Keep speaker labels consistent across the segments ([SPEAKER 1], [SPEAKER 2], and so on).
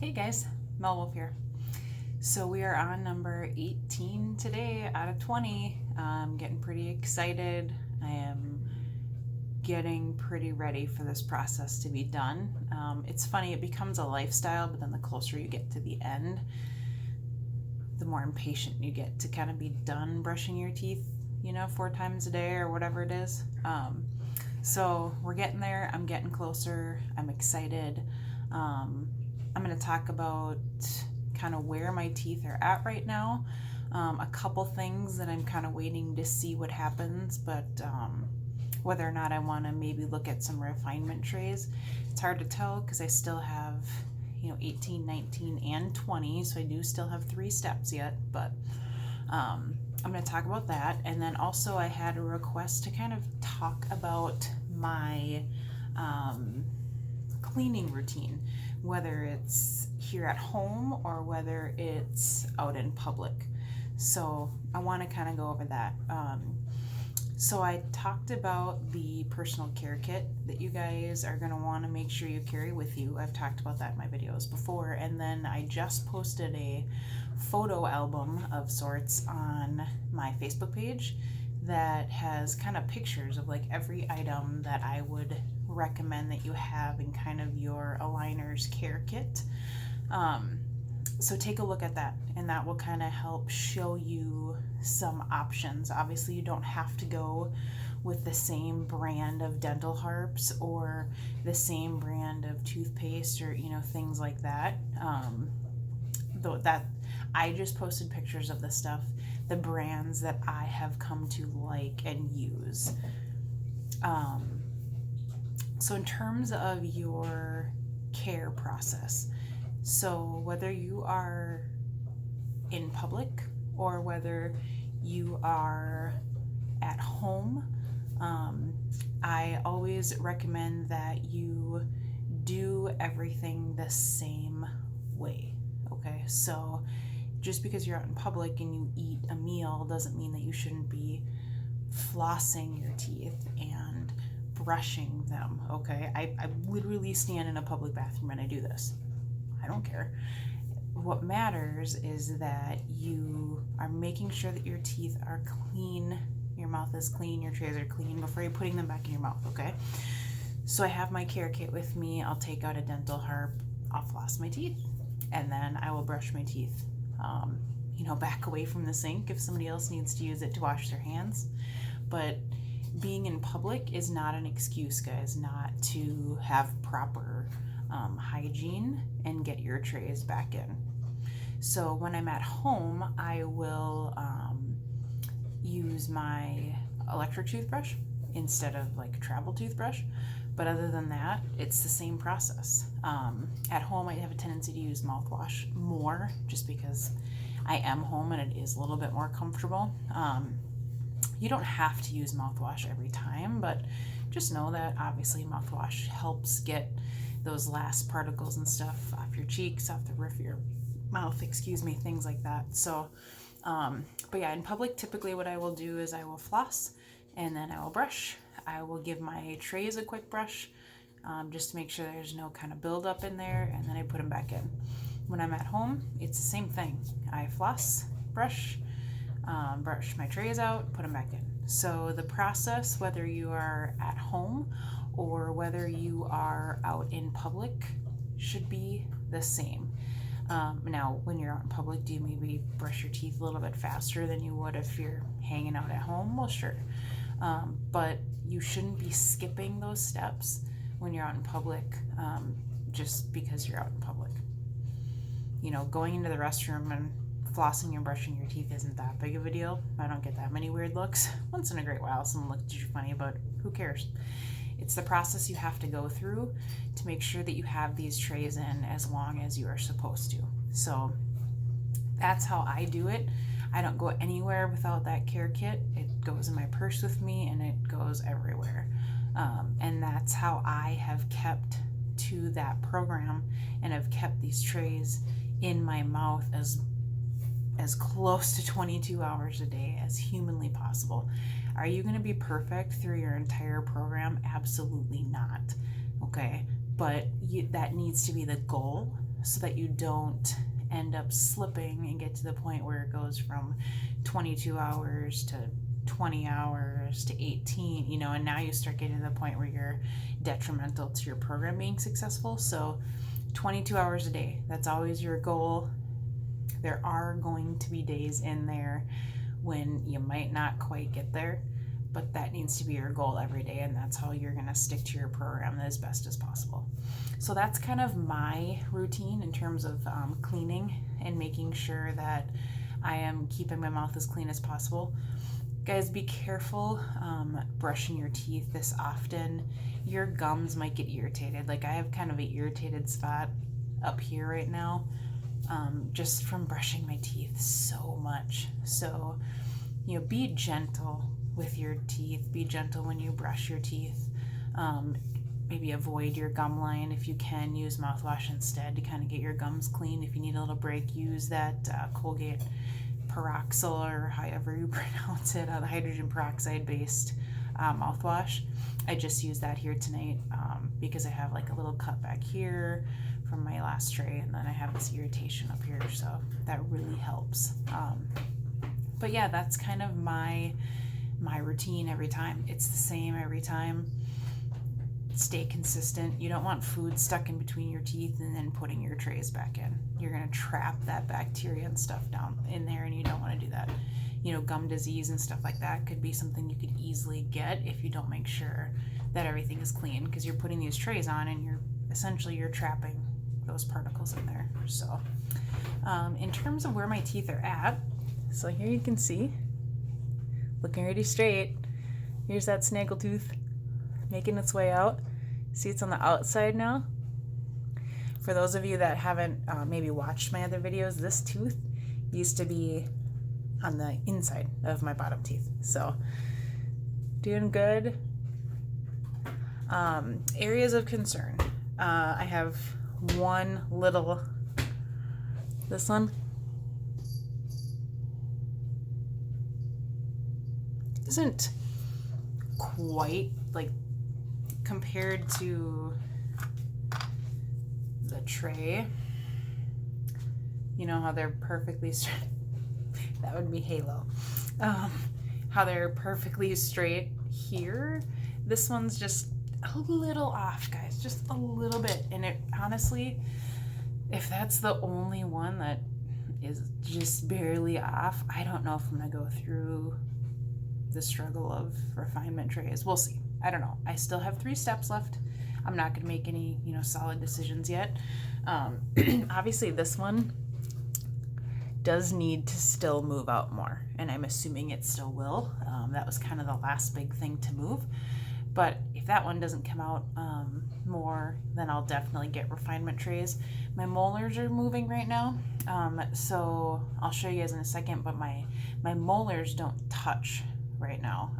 [SPEAKER 1] Hey guys, Mel Wolf here. So we are on number 18 today out of 20. I'm getting pretty excited. I am getting pretty ready for this process to be done. It's funny, it becomes a lifestyle, but then the closer you get to the end, the more impatient you get to kind of be done brushing your teeth, 4 times a day or whatever it is. So we're getting there. I'm getting closer. I'm excited. I'm going to talk about kind of where my teeth are at right now. A couple things that I'm kind of waiting to see what happens, but whether or not I want to maybe look at some refinement trays. It's hard to tell because I still have 18, 19, and 20, so I do still have 3 steps yet, but I'm going to talk about that. And then also I had a request to kind of talk about my cleaning routine, whether it's here at home or whether it's out in public. So I want to kind of go over that. So I talked about the personal care kit that you guys are going to want to make sure you carry with you. I've talked about that in my videos before. And then I just posted a photo album of sorts on my Facebook page that has kind of pictures of like every item that I would recommend that you have in kind of your aligner's care kit. So take a look at that, and that will kind of help show you some options. Obviously, you don't have to go with the same brand of dental harps or the same brand of toothpaste or things like that. Though that I just posted pictures of the stuff, the brands that I have come to like and use. So in terms of your care process, so whether you are in public or whether you are at home, I always recommend that you do everything the same way. Okay, so just because you're out in public and you eat a meal doesn't mean that you shouldn't be flossing your teeth and brushing them. Okay, I literally stand in a public bathroom and I do this. I don't care. What matters is that you are making sure that your teeth are clean, your mouth is clean, your trays are clean before you're putting them back in your mouth. Okay, so I have my care kit with me. I'll take out a dental harp, I'll floss my teeth, and then I will brush my teeth. Back away from the sink if somebody else needs to use it to wash their hands. But being in public is not an excuse, guys, not to have proper hygiene and get your trays back in. So when I'm at home, I will use my electric toothbrush instead of like a travel toothbrush. But other than that, it's the same process. At home, I have a tendency to use mouthwash more just because I am home and it is a little bit more comfortable. You don't have to use mouthwash every time, but just know that obviously mouthwash helps get those last particles and stuff off your cheeks, off the roof of your mouth, things like that. So, but yeah, in public, typically what I will do is I will floss and then I will brush. I will give my trays a quick brush just to make sure there's no kind of buildup in there, and then I put them back in. When I'm at home, it's the same thing. I floss, brush my trays out, put them back in. So the process, whether you are at home or whether you are out in public, should be the same. Now, when you're out in public, do you maybe brush your teeth a little bit faster than you would if you're hanging out at home? Well, sure. But you shouldn't be skipping those steps when you're out in public just because you're out in public. Going into the restroom and flossing and brushing your teeth isn't that big of a deal. I don't get that many weird looks. Once in a great while, someone looks at you funny, but who cares? It's the process you have to go through to make sure that you have these trays in as long as you are supposed to. So that's how I do it. I don't go anywhere without that care kit. It goes in my purse with me and it goes everywhere. And that's how I have kept to that program and have kept these trays in my mouth as close to 22 hours a day as humanly possible. Are you going to be perfect through your entire program? Absolutely not. Okay, but that needs to be the goal. so that you don't end up slipping and get to the point where it goes from 22 hours to 20 hours to 18, and now you start getting to the point where you're detrimental to your program being successful. So 22 hours a day, that's always your goal. There are going to be days in there when you might not quite get there, but that needs to be your goal every day, and that's how you're going to stick to your program as best as possible. So that's kind of my routine in terms of cleaning and making sure that I am keeping my mouth as clean as possible. Guys, be careful brushing your teeth this often. Your gums might get irritated. Like, I have kind of an irritated spot up here right now, just from brushing my teeth so much. So, be gentle with your teeth. Be gentle when you brush your teeth. Maybe avoid your gum line if you can. Use mouthwash instead to kind of get your gums clean. If you need a little break, use that Colgate Peroxyl, or however you pronounce it, the hydrogen peroxide based mouthwash. I just used that here tonight because I have like a little cut back here from my last tray, and then I have this irritation up here, so that really helps. But yeah, that's kind of my routine every time. It's the same every time. Stay consistent. You don't want food stuck in between your teeth and then putting your trays back in. You're going to trap that bacteria and stuff down in there, and you don't want to do that. Gum disease and stuff like that could be something you could easily get if you don't make sure that everything is clean, because you're putting these trays on and you're trapping those particles in there. So in terms of where my teeth are at, so here you can see, looking really straight. Here's that snaggletooth making its way out. See, it's on the outside now. For those of you that haven't maybe watched my other videos, this tooth used to be on the inside of my bottom teeth. So, doing good. Areas of concern. I have one little, this one isn't quite like, compared to the tray, how they're perfectly straight. That would be Halo. How they're perfectly straight here. This one's just a little off, guys, just a little bit. And it honestly, if that's the only one that is just barely off, I don't know if I'm gonna go through the struggle of refinement trays. We'll see. I don't know. I still have 3 steps left. I'm not going to make any, solid decisions yet. Obviously, this one does need to still move out more, and I'm assuming it still will. That was kind of the last big thing to move. But if that one doesn't come out more, then I'll definitely get refinement trays. My molars are moving right now, so I'll show you guys in a second, but my molars don't touch right now.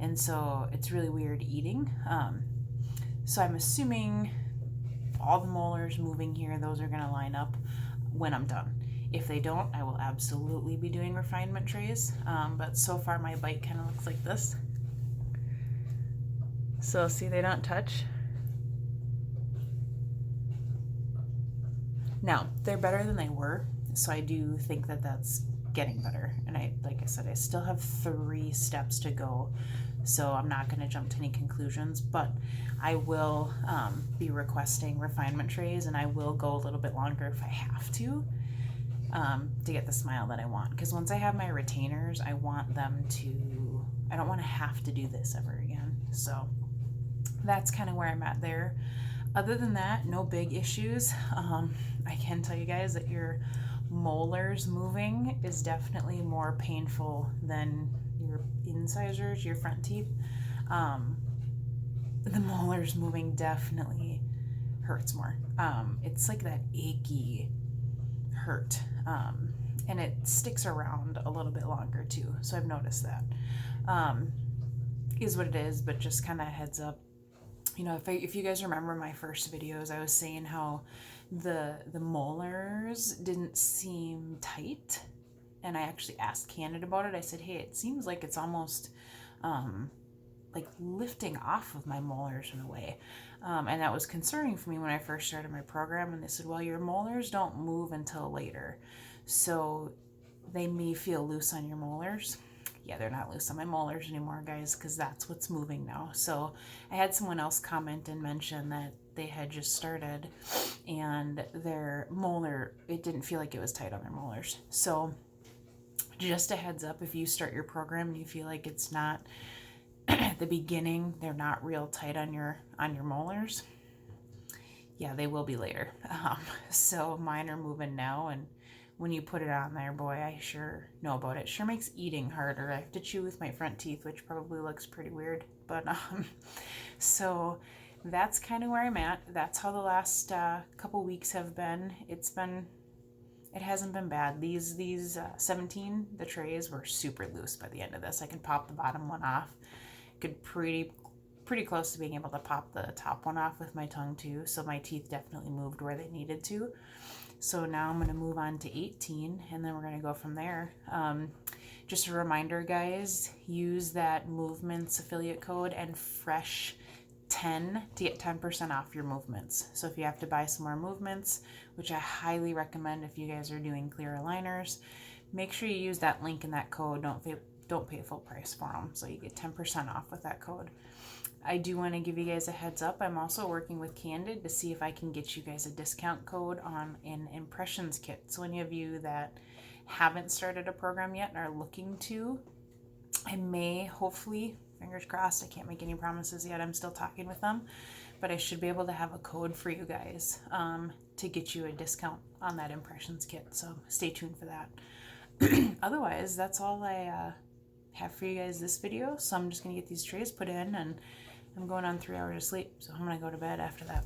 [SPEAKER 1] And so it's really weird eating. So I'm assuming all the molars moving here, those are going to line up when I'm done. If they don't, I will absolutely be doing refinement trays. But so far my bite kind of looks like this. So see, they don't touch. Now, they're better than they were, so I do think that that's getting better. And like I said, I still have 3 steps to go, so I'm not going to jump to any conclusions, but I will be requesting refinement trays, and I will go a little bit longer if I have to get the smile that I want. Because once I have my retainers, I want them to, I don't want to have to do this ever again. So that's kind of where I'm at there. Other than that, no big issues. I can tell you guys that your molars moving is definitely more painful than your incisors, your front teeth. The molars moving definitely hurts more. It's like that achy hurt, and it sticks around a little bit longer too. So I've noticed that. Is what it is, but just kind of heads up. If you guys remember my first videos, I was saying how the molars didn't seem tight, and I actually asked Candid about it. I said, hey, it seems like it's almost like lifting off of my molars in a way. And that was concerning for me when I first started my program. And they said, well, your molars don't move until later. So they may feel loose on your molars. Yeah, they're not loose on my molars anymore, guys, because that's what's moving now. So I had someone else comment and mention that they had just started and their molar, it didn't feel like it was tight on their molars. So just a heads up, if you start your program and you feel like it's not at the beginning, they're not real tight on your molars, yeah, they will be later. So mine are moving now, and when you put it on there, boy, I sure know about it. Sure makes eating harder. I have to chew with my front teeth, which probably looks pretty weird. But so that's kind of where I'm at. That's how the last couple weeks have been. It hasn't been bad. These 17, the trays were super loose by the end of this. I can pop the bottom one off. Could pretty close to being able to pop the top one off with my tongue too. So my teeth definitely moved where they needed to. So now I'm going to move on to 18, and then we're going to go from there. Just a reminder, guys, use that Movements affiliate code and Fresh 10 to get 10% off your Movements. So if you have to buy some more Movements, which I highly recommend if you guys are doing clear aligners, make sure you use that link in that code. Don't pay full price for them. So you get 10% off with that code. I do want to give you guys a heads up. I'm also working with Candid to see if I can get you guys a discount code on an impressions kit. So any of you that haven't started a program yet and are looking to, I may, hopefully, fingers crossed, I can't make any promises yet. I'm still talking with them, but I should be able to have a code for you guys to get you a discount on that impressions kit. So stay tuned for that. Otherwise, that's all I have for you guys this video. So I'm just going to get these trays put in, and I'm going on 3 hours of sleep, so I'm going to go to bed after that.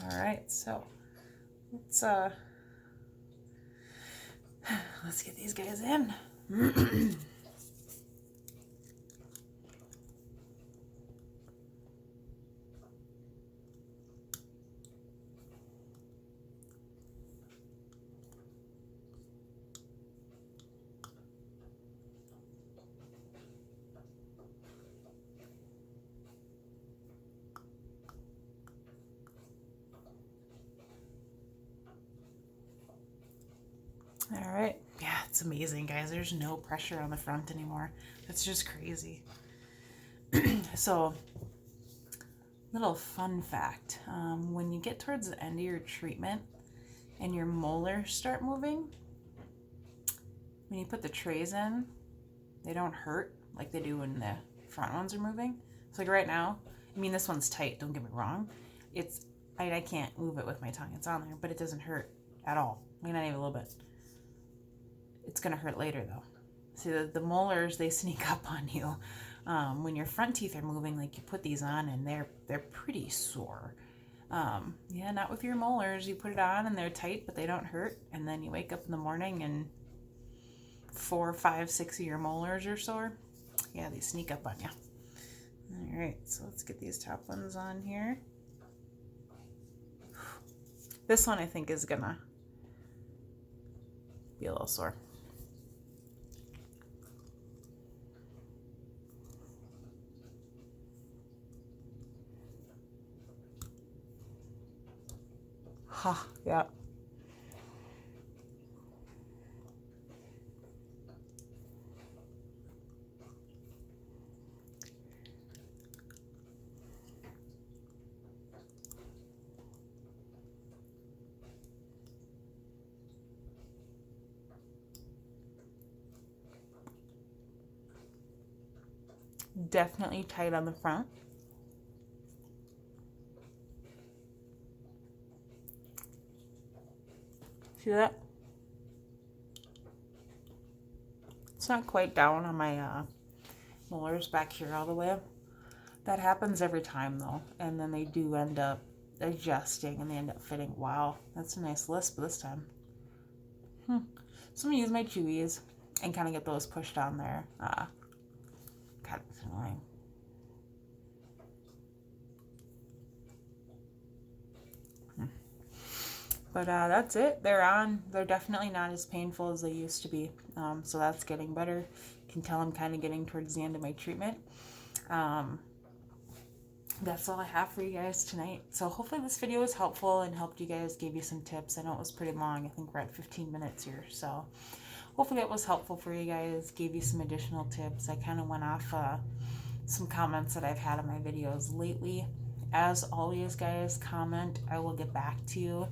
[SPEAKER 1] All right, so let's get these guys in. All right. Yeah, it's amazing, guys. There's no pressure on the front anymore. That's just crazy. So, little fun fact. When you get towards the end of your treatment and your molars start moving, when you put the trays in, they don't hurt like they do when the front ones are moving. So like right now, I mean, this one's tight, don't get me wrong. I can't move it with my tongue. It's on there, but it doesn't hurt at all. I mean, not even a little bit. It's going to hurt later though. See, the molars, they sneak up on you. When your front teeth are moving, like you put these on and they're pretty sore. Yeah, not with your molars. You put it on and they're tight, but they don't hurt. And then you wake up in the morning and 4, 5, 6 of your molars are sore. Yeah, they sneak up on you. All right, so let's get these top ones on here. This one I think is gonna be a little sore. Yeah. Definitely tight on the front. See that? It's not quite down on my molars back here all the way. That happens every time though, and then they do end up adjusting and they end up fitting. Wow, that's a nice lisp this time. So I'm gonna use my chewies and kind of get those pushed on there. God, it's annoying. But that's it. They're on. They're definitely not as painful as they used to be. So that's getting better. You can tell I'm kind of getting towards the end of my treatment. that's all I have for you guys tonight. So hopefully this video was helpful and helped you guys, gave you some tips. I know it was pretty long. I think we're at 15 minutes here. So hopefully that was helpful for you guys, gave you some additional tips. I kind of went off some comments that I've had on my videos lately. As always, guys, comment. I will get back to you.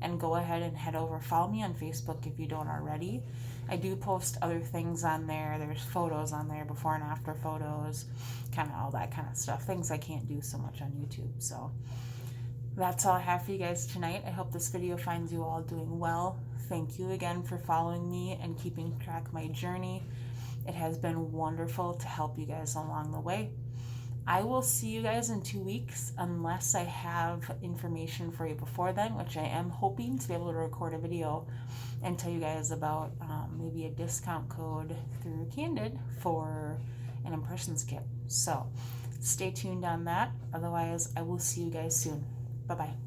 [SPEAKER 1] And go ahead and head over. Follow me on Facebook if you don't already. I do post other things on there. There's photos on there, before and after photos, kind of all that kind of stuff. Things I can't do so much on YouTube. So that's all I have for you guys tonight. I hope this video finds you all doing well. Thank you again for following me and keeping track of my journey. It has been wonderful to help you guys along the way. I will see you guys in 2 weeks, unless I have information for you before then, which I am hoping to be able to record a video and tell you guys about maybe a discount code through Candid for an impressions kit. So stay tuned on that. Otherwise, I will see you guys soon. Bye-bye.